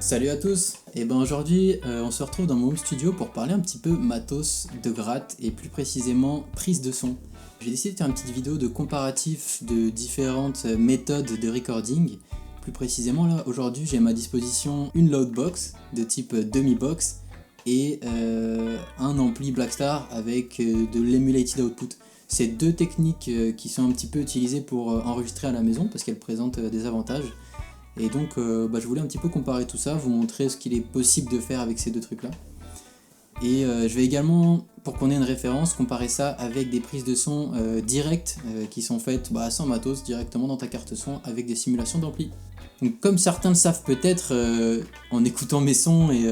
Salut à tous, et ben aujourd'hui on se retrouve dans mon home studio pour parler un petit peu matos de gratte et plus précisément prise de son. J'ai décidé de faire une petite vidéo de comparatif de différentes méthodes de recording. Plus précisément là aujourd'hui j'ai à ma disposition une loudbox de type demi-box et un ampli Blackstar avec de l'emulated output. C'est deux techniques qui sont un petit peu utilisées pour enregistrer à la maison parce qu'elles présentent des avantages. Et donc je voulais un petit peu comparer tout ça, vous montrer ce qu'il est possible de faire avec ces deux trucs là. Et je vais également, pour qu'on ait une référence, comparer ça avec des prises de son directes qui sont faites sans matos, directement dans ta carte son avec des simulations d'ampli. Donc comme certains le savent peut-être en écoutant mes sons et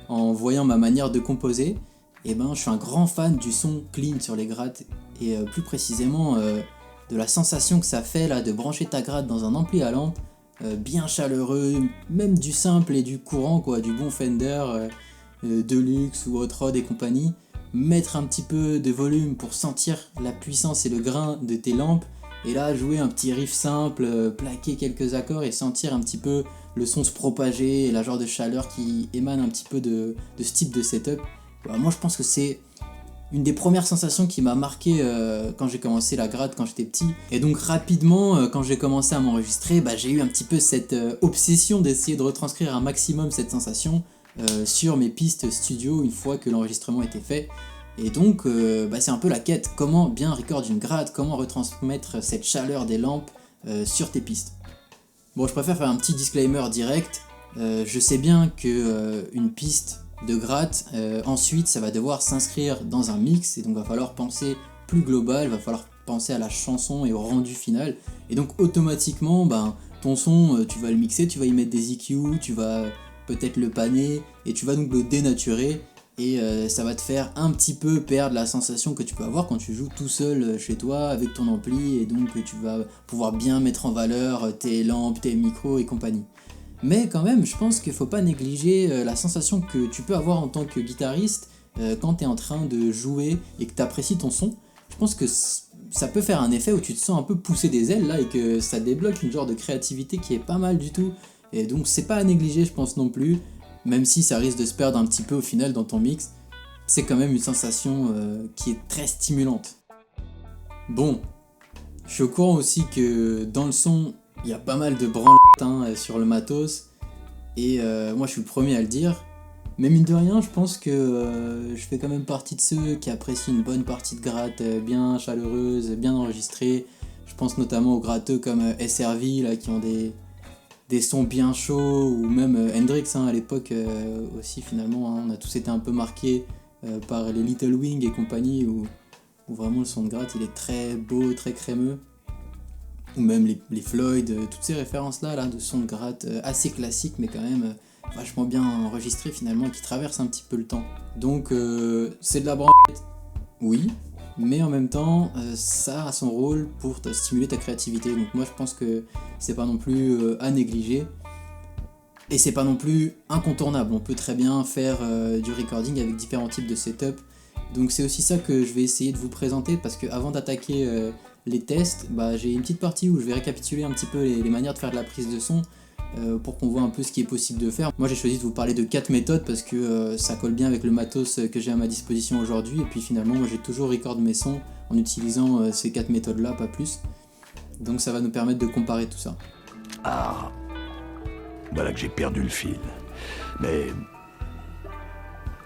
en voyant ma manière de composer, je suis un grand fan du son clean sur les grattes et plus précisément de la sensation que ça fait là de brancher ta gratte dans un ampli à lampe. Bien chaleureux, même du simple et du courant quoi, du bon Fender, Deluxe ou Hot Rod et compagnie, mettre un petit peu de volume pour sentir la puissance et le grain de tes lampes, et là jouer un petit riff simple, plaquer quelques accords et sentir un petit peu le son se propager et la genre de chaleur qui émane un petit peu de ce type de setup. Moi je pense que c'est une des premières sensations qui m'a marqué quand j'ai commencé la gratte quand j'étais petit. Et donc rapidement, quand j'ai commencé à m'enregistrer, j'ai eu un petit peu cette obsession d'essayer de retranscrire un maximum cette sensation sur mes pistes studio une fois que l'enregistrement était fait. Et donc c'est un peu la quête, comment bien record une gratte, comment retransmettre cette chaleur des lampes sur tes pistes. Bon, je préfère faire un petit disclaimer direct, je sais bien que une piste de gratte, ensuite ça va devoir s'inscrire dans un mix et donc va falloir penser plus global, va falloir penser à la chanson et au rendu final, et donc automatiquement ton son tu vas le mixer, tu vas y mettre des EQ, tu vas peut-être le panner et tu vas donc le dénaturer et ça va te faire un petit peu perdre la sensation que tu peux avoir quand tu joues tout seul chez toi avec ton ampli, et donc tu vas pouvoir bien mettre en valeur tes lampes, tes micros et compagnie. Mais quand même, je pense qu'il ne faut pas négliger la sensation que tu peux avoir en tant que guitariste quand tu es en train de jouer et que tu apprécies ton son. Je pense que ça peut faire un effet où tu te sens un peu pousser des ailes là et que ça débloque une genre de créativité qui est pas mal du tout. Et donc c'est pas à négliger, je pense non plus, même si ça risque de se perdre un petit peu au final dans ton mix. C'est quand même une sensation qui est très stimulante. Bon, je suis au courant aussi que dans le son, il y a pas mal de branlettes sur le matos, et moi je suis le premier à le dire, mais mine de rien je pense que je fais quand même partie de ceux qui apprécient une bonne partie de gratte bien chaleureuse, bien enregistrée. Je pense notamment aux gratteux comme SRV là, qui ont des sons bien chauds, ou même Hendrix à l'époque aussi finalement, on a tous été un peu marqués par les Little Wing et compagnie, où vraiment le son de gratte il est très beau, très crémeux. Ou même les Floyd, toutes ces références là de sons de gratte assez classiques mais quand même vachement bien enregistrés finalement, qui traversent un petit peu le temps. Donc c'est de la branlette, oui, mais en même temps ça a son rôle pour stimuler ta créativité. Donc moi je pense que c'est pas non plus à négliger, et c'est pas non plus incontournable. On peut très bien faire du recording avec différents types de setup. Donc c'est aussi ça que je vais essayer de vous présenter, parce que avant d'attaquer les tests, j'ai une petite partie où je vais récapituler un petit peu les manières de faire de la prise de son pour qu'on voit un peu ce qui est possible de faire. Moi j'ai choisi de vous parler de 4 méthodes parce que ça colle bien avec le matos que j'ai à ma disposition aujourd'hui, et puis finalement moi j'ai toujours record mes sons en utilisant ces 4 méthodes là, pas plus. Donc ça va nous permettre de comparer tout ça. Ah, voilà que j'ai perdu le fil. Mais...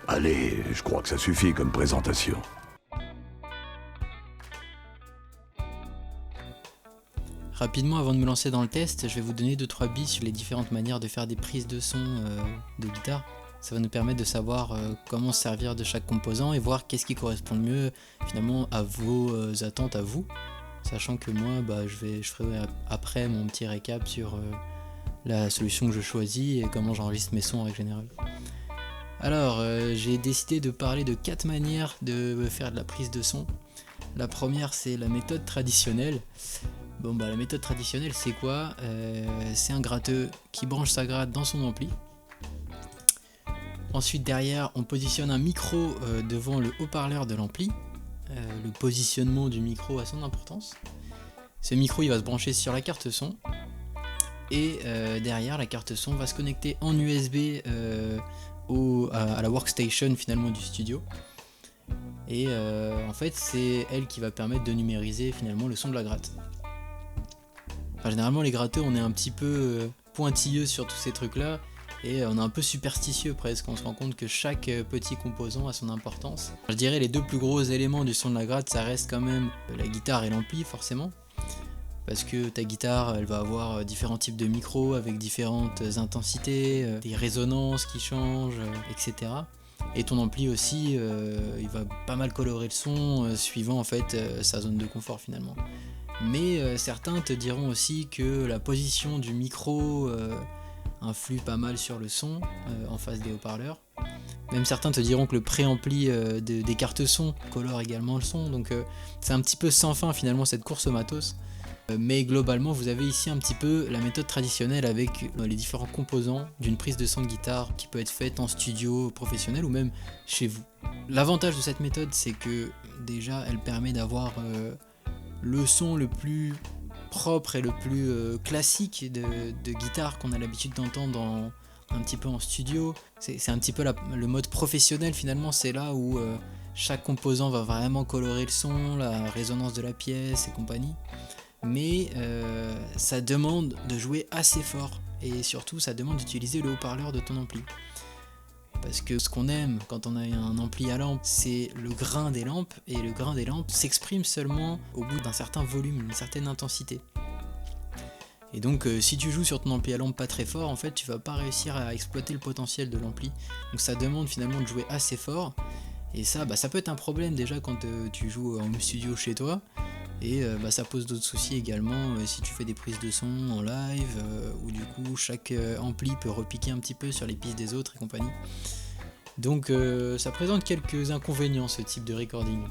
allez, je crois que ça suffit comme présentation. Rapidement, avant de me lancer dans le test, je vais vous donner 2-3 billes sur les différentes manières de faire des prises de son de guitare. Ça va nous permettre de savoir comment se servir de chaque composant et voir qu'est-ce qui correspond le mieux finalement à vos attentes à vous. Sachant que moi, je ferai après mon petit récap sur la solution que je choisis et comment j'enregistre mes sons en règle générale. Alors, j'ai décidé de parler de 4 manières de faire de la prise de son. La première, c'est la méthode traditionnelle. La méthode traditionnelle, c'est quoi ? C'est un gratteux qui branche sa gratte dans son ampli. Ensuite, derrière, on positionne un micro devant le haut-parleur de l'ampli. Le positionnement du micro a son importance. Ce micro, il va se brancher sur la carte son. Et derrière, la carte son va se connecter en USB à la workstation finalement du studio. Et en fait, c'est elle qui va permettre de numériser finalement le son de la gratte. Enfin, généralement, les gratteux, on est un petit peu pointilleux sur tous ces trucs-là. Et on est un peu superstitieux presque, on se rend compte que chaque petit composant a son importance. Je dirais les deux plus gros éléments du son de la gratte, ça reste quand même la guitare et l'ampli forcément. Parce que ta guitare, elle va avoir différents types de micros avec différentes intensités, des résonances qui changent, etc. Et ton ampli aussi, il va pas mal colorer le son suivant en fait sa zone de confort finalement. Mais certains te diront aussi que la position du micro influe pas mal sur le son en face des haut-parleurs. Même certains te diront que le préampli des cartes son colore également le son, donc c'est un petit peu sans fin finalement cette course au matos. Mais globalement vous avez ici un petit peu la méthode traditionnelle avec les différents composants d'une prise de son de guitare qui peut être faite en studio professionnel ou même chez vous. L'avantage de cette méthode c'est que déjà elle permet d'avoir le son le plus propre et le plus classique de guitare qu'on a l'habitude d'entendre un petit peu en studio. C'est un petit peu le mode professionnel finalement, c'est là où chaque composant va vraiment colorer le son, la résonance de la pièce et compagnie. Mais ça demande de jouer assez fort et surtout ça demande d'utiliser le haut-parleur de ton ampli. Parce que ce qu'on aime quand on a un ampli à lampe, c'est le grain des lampes, et le grain des lampes s'exprime seulement au bout d'un certain volume, d'une certaine intensité. Et donc si tu joues sur ton ampli à lampe pas très fort, en fait tu vas pas réussir à exploiter le potentiel de l'ampli. Donc ça demande finalement de jouer assez fort, et ça peut être un problème déjà quand tu joues en home studio chez toi. Et ça pose d'autres soucis également si tu fais des prises de son en live où du coup chaque ampli peut repiquer un petit peu sur les pistes des autres et compagnie. Donc ça présente quelques inconvénients ce type de recording.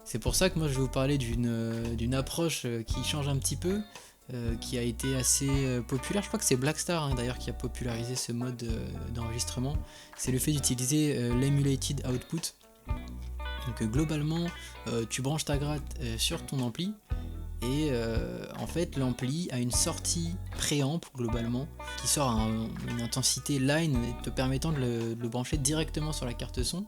C'est pour ça que moi je vais vous parler d'une approche qui change un petit peu, qui a été assez populaire. Je crois que c'est Blackstar d'ailleurs qui a popularisé ce mode d'enregistrement. C'est le fait d'utiliser l'emulated output. Donc globalement, tu branches ta gratte sur ton ampli et en fait l'ampli a une sortie préamp globalement qui sort à une intensité line te permettant de le brancher directement sur la carte son,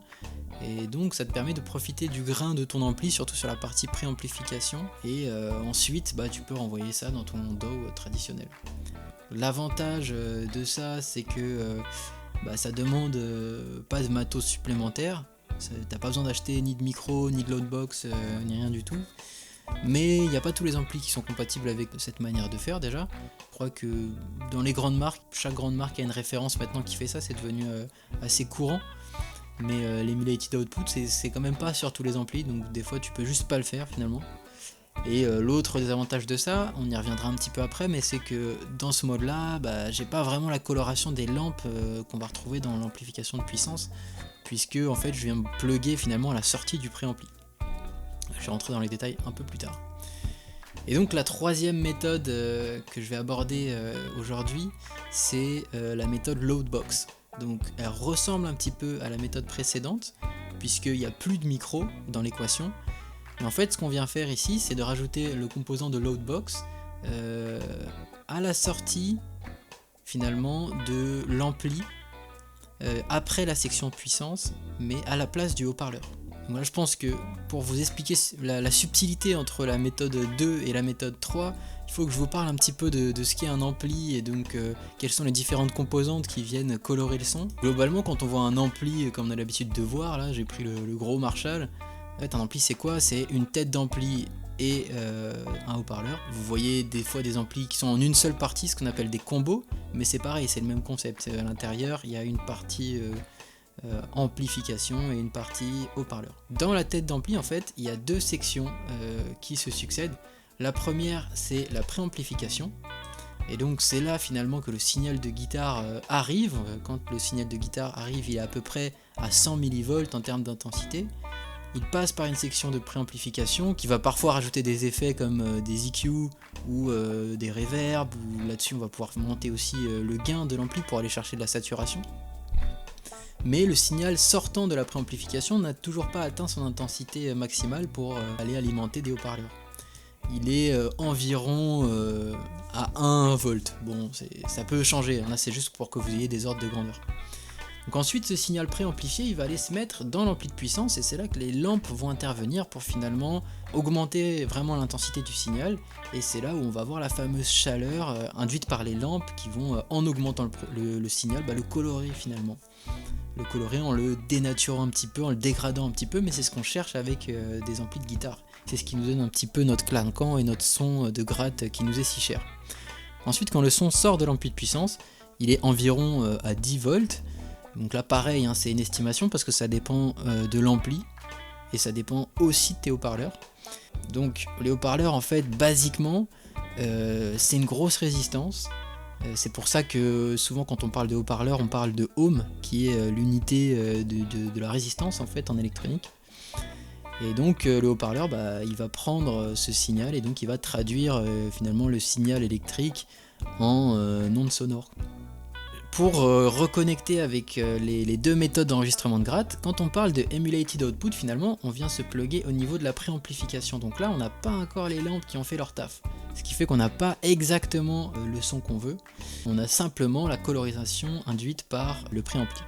et donc ça te permet de profiter du grain de ton ampli surtout sur la partie préamplification, et ensuite tu peux renvoyer ça dans ton DAW traditionnel. L'avantage de ça c'est que ça demande pas de matos supplémentaire. T'as pas besoin d'acheter ni de micro, ni de loadbox, ni rien du tout. Mais il n'y a pas tous les amplis qui sont compatibles avec cette manière de faire déjà. Je crois que dans les grandes marques, chaque grande marque a une référence maintenant qui fait ça, c'est devenu assez courant. Mais l'emulated output, c'est quand même pas sur tous les amplis, donc des fois tu peux juste pas le faire finalement. Et l'autre désavantage de ça, on y reviendra un petit peu après, mais c'est que dans ce mode là, j'ai pas vraiment la coloration des lampes qu'on va retrouver dans l'amplification de puissance, puisque en fait je viens me plugger finalement à la sortie du préampli. Je vais rentrer dans les détails un peu plus tard. Et donc la troisième méthode que je vais aborder aujourd'hui, c'est la méthode Loadbox. Donc elle ressemble un petit peu à la méthode précédente, puisqu'il n'y a plus de micro dans l'équation. Mais en fait ce qu'on vient faire ici, c'est de rajouter le composant de Loadbox à la sortie finalement de l'ampli, après la section puissance, mais à la place du haut-parleur. Donc là, je pense que pour vous expliquer la subtilité entre la méthode 2 et la méthode 3, il faut que je vous parle un petit peu de ce qu'est un ampli et donc quelles sont les différentes composantes qui viennent colorer le son. Globalement, quand on voit un ampli comme on a l'habitude de voir, là j'ai pris le gros Marshall. En fait, un ampli c'est quoi? C'est une tête d'ampli et un haut-parleur. Vous voyez des fois des amplis qui sont en une seule partie, ce qu'on appelle des combos, mais c'est pareil, c'est le même concept. À l'intérieur, il y a une partie amplification et une partie haut-parleur. Dans la tête d'ampli, en fait, il y a deux sections qui se succèdent. La première, c'est la préamplification. Et donc c'est là finalement que le signal de guitare arrive. Quand le signal de guitare arrive, il est à peu près à 100 mV en termes d'intensité. Il passe par une section de préamplification qui va parfois rajouter des effets comme des EQ ou des reverbs, ou là-dessus on va pouvoir monter aussi le gain de l'ampli pour aller chercher de la saturation. Mais le signal sortant de la préamplification n'a toujours pas atteint son intensité maximale pour aller alimenter des haut-parleurs. Il est environ à 1 volt. Bon, ça peut changer, là c'est juste pour que vous ayez des ordres de grandeur. Donc ensuite, ce signal préamplifié, il va aller se mettre dans l'ampli de puissance et c'est là que les lampes vont intervenir pour finalement augmenter vraiment l'intensité du signal. Et c'est là où on va voir la fameuse chaleur induite par les lampes qui vont, en augmentant le signal, le colorer finalement. Le colorer en le dénaturant un petit peu, en le dégradant un petit peu, mais c'est ce qu'on cherche avec des amplis de guitare. C'est ce qui nous donne un petit peu notre clinquant et notre son de gratte qui nous est si cher. Ensuite, quand le son sort de l'ampli de puissance, il est environ à 10 volts. Donc là pareil, c'est une estimation parce que ça dépend de l'ampli et ça dépend aussi de tes haut-parleurs. Donc les haut-parleurs en fait basiquement c'est une grosse résistance. C'est pour ça que souvent quand on parle de haut-parleurs on parle de ohm qui est l'unité de la résistance en fait en électronique. Et donc le haut-parleur il va prendre ce signal et donc il va traduire finalement le signal électrique en ondes sonores. Pour reconnecter avec les deux méthodes d'enregistrement de gratte, quand on parle de emulated output, finalement, on vient se plugger au niveau de la préamplification. Donc là, on n'a pas encore les lampes qui ont fait leur taf. Ce qui fait qu'on n'a pas exactement le son qu'on veut. On a simplement la colorisation induite par le préampli.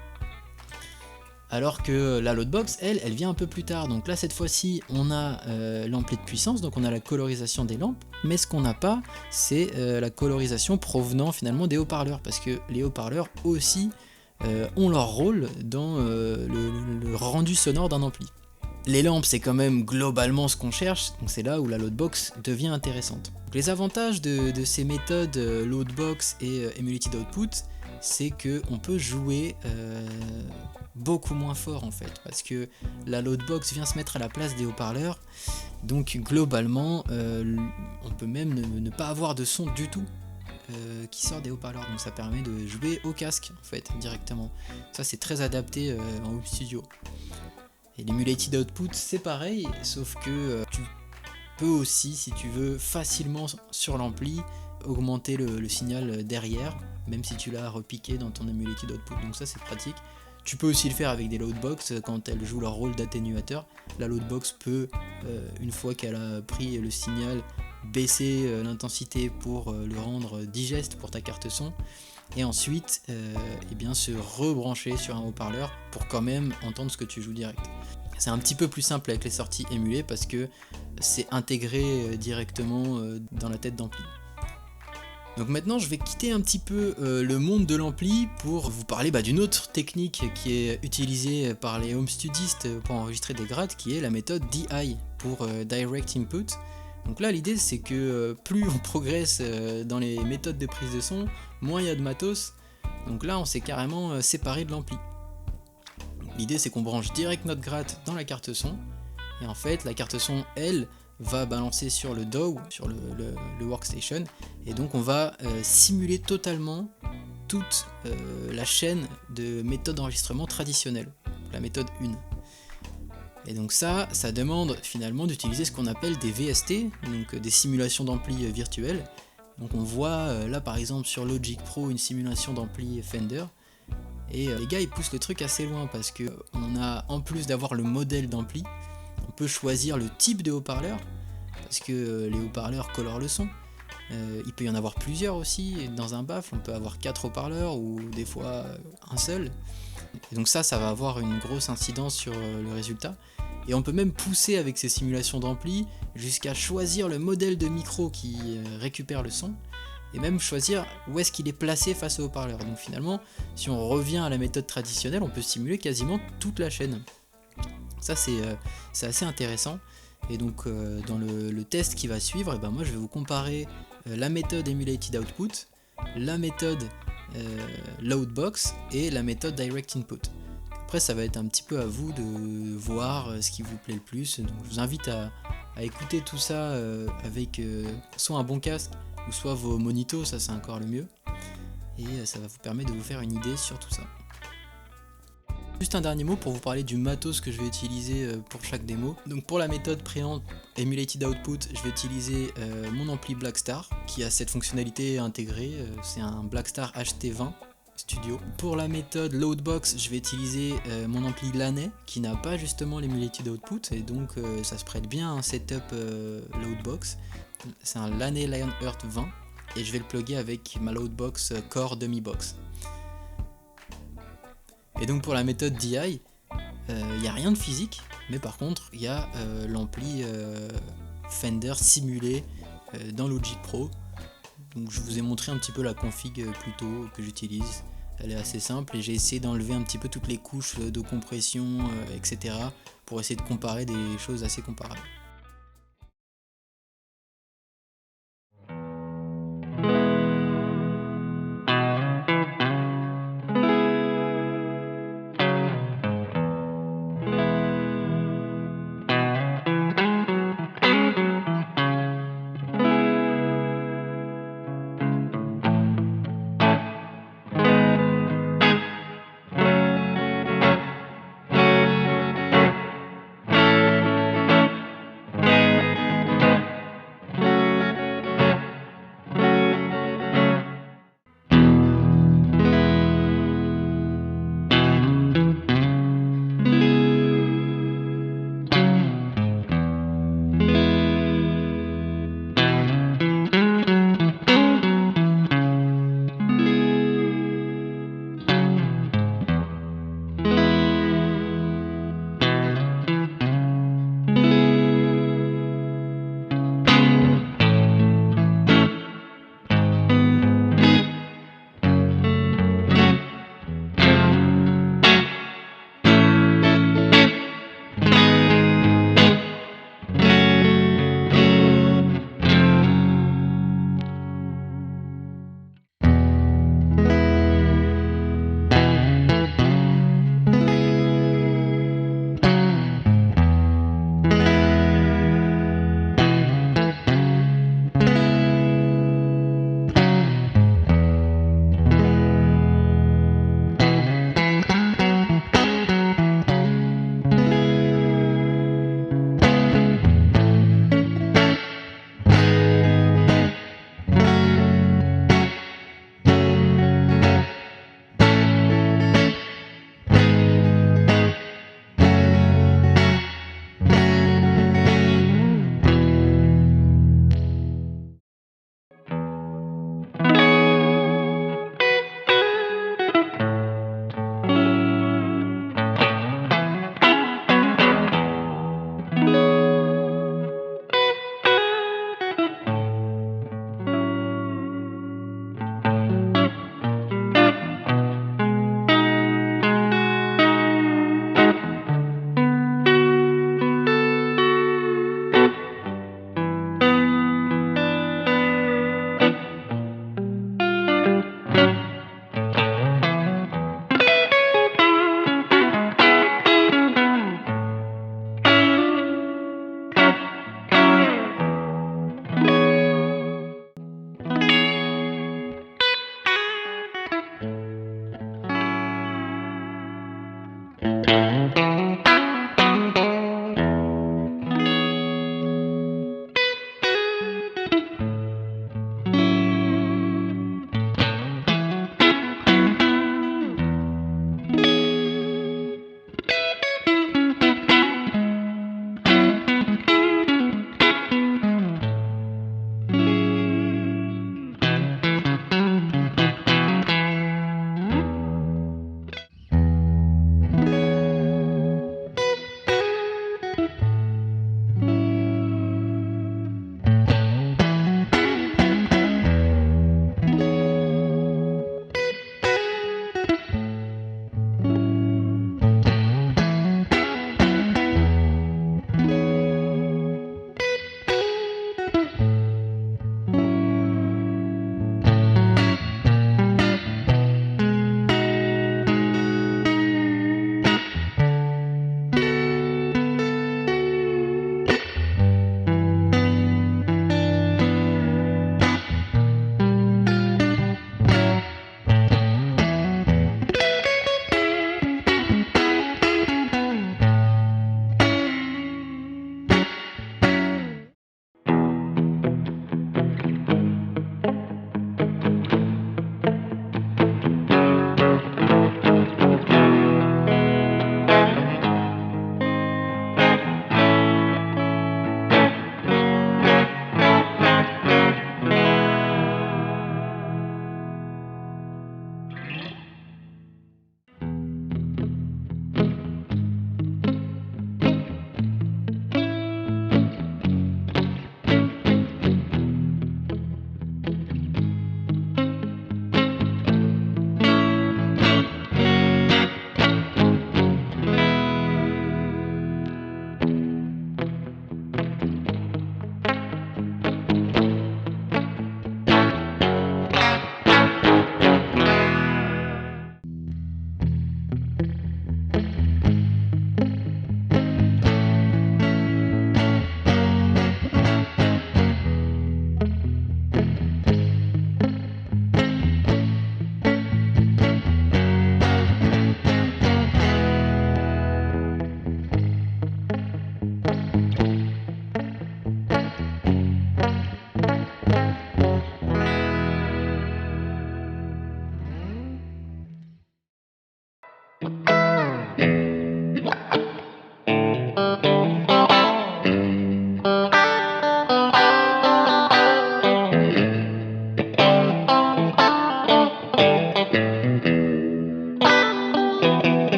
Alors que la loadbox, elle vient un peu plus tard. Donc là, cette fois-ci, on a l'ampli de puissance, donc on a la colorisation des lampes. Mais ce qu'on n'a pas, c'est la colorisation provenant finalement des haut-parleurs. Parce que les haut-parleurs aussi ont leur rôle dans le rendu sonore d'un ampli. Les lampes, c'est quand même globalement ce qu'on cherche, donc c'est là où la loadbox devient intéressante. Donc les avantages de ces méthodes loadbox et emulated output, c'est qu'on peut jouer beaucoup moins fort en fait, parce que la loadbox vient se mettre à la place des haut-parleurs, donc globalement on peut même ne pas avoir de son du tout qui sort des haut-parleurs, donc ça permet de jouer au casque en fait directement. Ça c'est très adapté en home studio. Et l'emulated output c'est pareil, sauf que tu peux aussi, si tu veux, facilement sur l'ampli augmenter le signal derrière, même si tu l'as repiqué dans ton emulated output, donc ça c'est pratique. Tu peux aussi le faire avec des loadbox quand elles jouent leur rôle d'atténuateur. La loadbox peut, une fois qu'elle a pris le signal, baisser l'intensité pour le rendre digeste pour ta carte son, et ensuite se rebrancher sur un haut-parleur pour quand même entendre ce que tu joues direct. C'est un petit peu plus simple avec les sorties émulées parce que c'est intégré directement dans la tête d'ampli. Donc maintenant je vais quitter un petit peu le monde de l'ampli pour vous parler d'une autre technique qui est utilisée par les home studistes pour enregistrer des grattes, qui est la méthode DI pour Direct Input. Donc là l'idée c'est que plus on progresse dans les méthodes de prise de son, moins il y a de matos. Donc là on s'est carrément séparé de l'ampli. L'idée c'est qu'on branche direct notre gratte dans la carte son, et en fait la carte son elle va balancer sur le DAW, sur le workstation, et donc on va simuler totalement toute la chaîne de méthodes d'enregistrement traditionnelles, la méthode 1. Et donc ça demande finalement d'utiliser ce qu'on appelle des VST, donc des simulations d'ampli virtuelles. Donc on voit là par exemple sur Logic Pro une simulation d'ampli Fender, et les gars ils poussent le truc assez loin parce que on a, en plus d'avoir le modèle d'ampli, on peut choisir le type de haut-parleur, parce que les haut-parleurs colorent le son. Il peut y en avoir plusieurs aussi, dans un baffle on peut avoir 4 haut-parleurs ou des fois un seul. Et donc ça va avoir une grosse incidence sur le résultat. Et on peut même pousser avec ces simulations d'ampli jusqu'à choisir le modèle de micro qui récupère le son, et même choisir où est-ce qu'il est placé face au haut-parleur. Donc finalement, si on revient à la méthode traditionnelle, on peut simuler quasiment toute la chaîne. Ça c'est assez intéressant. Et donc dans le test qui va suivre, moi je vais vous comparer la méthode Emulated Output, la méthode Loadbox et la méthode Direct Input. Après ça va être un petit peu à vous de voir ce qui vous plaît le plus. Donc je vous invite à écouter tout ça avec soit un bon casque ou soit vos monitos, ça c'est encore le mieux. Et ça va vous permettre de vous faire une idée sur tout ça. Juste un dernier mot pour vous parler du matos que je vais utiliser pour chaque démo. Donc pour la méthode préamp Emulated Output, je vais utiliser mon ampli Blackstar qui a cette fonctionnalité intégrée, c'est un Blackstar HT20 Studio. Pour la méthode Loadbox, je vais utiliser mon ampli Laney qui n'a pas justement l'Emulated Output, et donc ça se prête bien à un setup Loadbox. C'est un Laney Lionheart 20. et je vais le plugger avec ma Loadbox Core Dummy Box. Et donc pour la méthode DI, il n'y a rien de physique, mais par contre il y a l'ampli Fender simulé dans Logic Pro. Donc je vous ai montré un petit peu la config plus tôt que j'utilise. Elle est assez simple et j'ai essayé d'enlever un petit peu toutes les couches de compression, etc. pour essayer de comparer des choses assez comparables.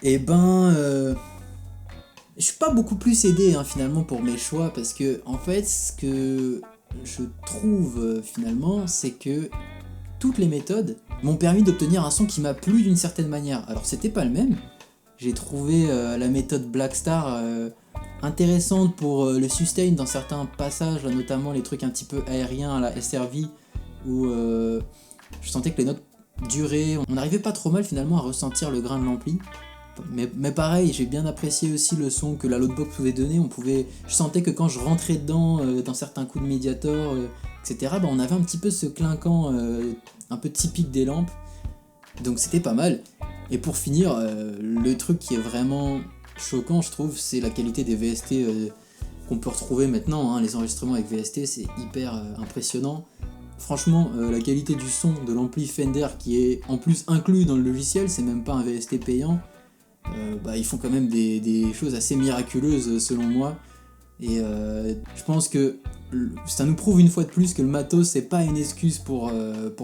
Et ben, je suis pas beaucoup plus aidé finalement pour mes choix parce que en fait, ce que je trouve finalement, c'est que toutes les méthodes m'ont permis d'obtenir un son qui m'a plu d'une certaine manière. Alors c'était pas le même. J'ai trouvé la méthode Blackstar intéressante pour le sustain dans certains passages, là, notamment les trucs un petit peu aériens à la SRV où je sentais que les notes duraient. On n'arrivait pas trop mal finalement à ressentir le grain de l'ampli. Mais pareil, j'ai bien apprécié aussi le son que la loadbox pouvait donner. Je sentais que quand je rentrais dedans, dans certains coups de médiator, etc., on avait un petit peu ce clinquant un peu typique des lampes. Donc c'était pas mal. Et pour finir, le truc qui est vraiment choquant, je trouve, c'est la qualité des VST qu'on peut retrouver maintenant. Les enregistrements avec VST, c'est hyper impressionnant. Franchement, la qualité du son de l'ampli Fender qui est en plus inclus dans le logiciel, c'est même pas un VST payant. Ils font quand même des choses assez miraculeuses selon moi. Et je pense que ça nous prouve une fois de plus que le matos c'est pas une excuse pour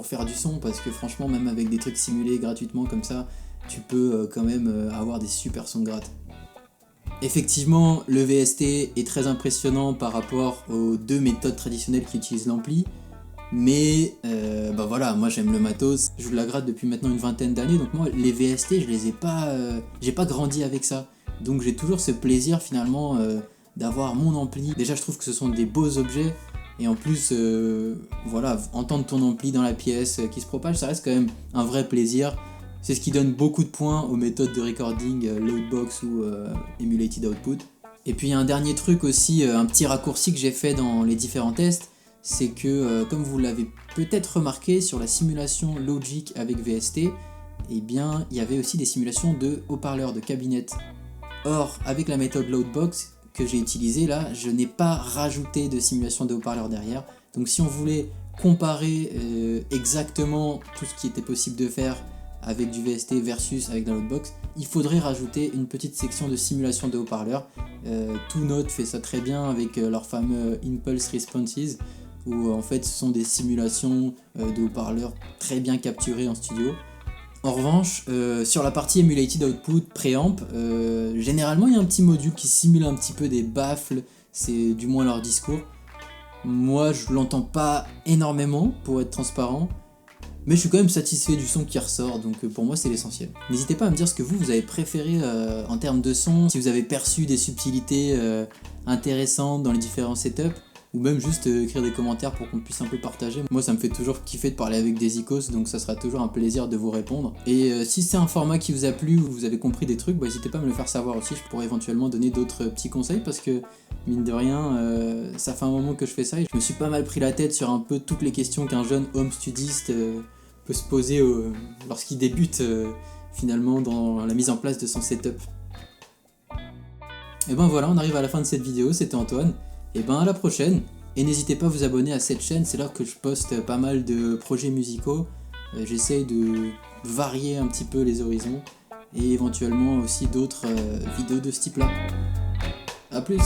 faire du son, parce que franchement même avec des trucs simulés gratuitement comme ça, tu peux quand même avoir des super sons de gratte. Effectivement, le VST est très impressionnant par rapport aux deux méthodes traditionnelles qui utilisent l'ampli. Mais voilà, moi j'aime le matos, je la gratte depuis maintenant une vingtaine d'années, donc moi les VST je les ai pas, j'ai pas grandi avec ça, donc j'ai toujours ce plaisir finalement d'avoir mon ampli. Déjà je trouve que ce sont des beaux objets, et en plus entendre ton ampli dans la pièce qui se propage, ça reste quand même un vrai plaisir. C'est ce qui donne beaucoup de points aux méthodes de recording Loadbox ou Emulated Output. Et puis il y a un dernier truc aussi, un petit raccourci que j'ai fait dans les différents tests, c'est que, comme vous l'avez peut-être remarqué sur la simulation Logic avec VST, eh bien, il y avait aussi des simulations de haut-parleurs, de cabinettes. Or, avec la méthode Loadbox que j'ai utilisée là, je n'ai pas rajouté de simulation de haut-parleurs derrière. Donc si on voulait comparer exactement tout ce qui était possible de faire avec du VST versus avec la Loadbox, il faudrait rajouter une petite section de simulation de haut-parleurs. TwoNote fait ça très bien avec leur fameux Impulse Responses, où en fait ce sont des simulations de haut-parleurs très bien capturés en studio. En revanche, sur la partie Emulated Output préamp, généralement il y a un petit module qui simule un petit peu des baffles, c'est du moins leur discours. Moi je l'entends pas énormément pour être transparent, mais je suis quand même satisfait du son qui ressort, donc pour moi c'est l'essentiel. N'hésitez pas à me dire ce que vous avez préféré en termes de son, si vous avez perçu des subtilités intéressantes dans les différents setups, ou même juste écrire des commentaires pour qu'on puisse un peu partager. Moi ça me fait toujours kiffer de parler avec des icos, donc ça sera toujours un plaisir de vous répondre. Et si c'est un format qui vous a plu ou vous avez compris des trucs, n'hésitez pas à me le faire savoir aussi, je pourrais éventuellement donner d'autres petits conseils, parce que mine de rien, ça fait un moment que je fais ça et je me suis pas mal pris la tête sur un peu toutes les questions qu'un jeune home studiste peut se poser lorsqu'il débute finalement dans la mise en place de son setup. Et ben voilà, on arrive à la fin de cette vidéo, c'était Antoine. Et ben à la prochaine, et n'hésitez pas à vous abonner à cette chaîne, c'est là que je poste pas mal de projets musicaux, j'essaye de varier un petit peu les horizons, et éventuellement aussi d'autres vidéos de ce type là. A plus.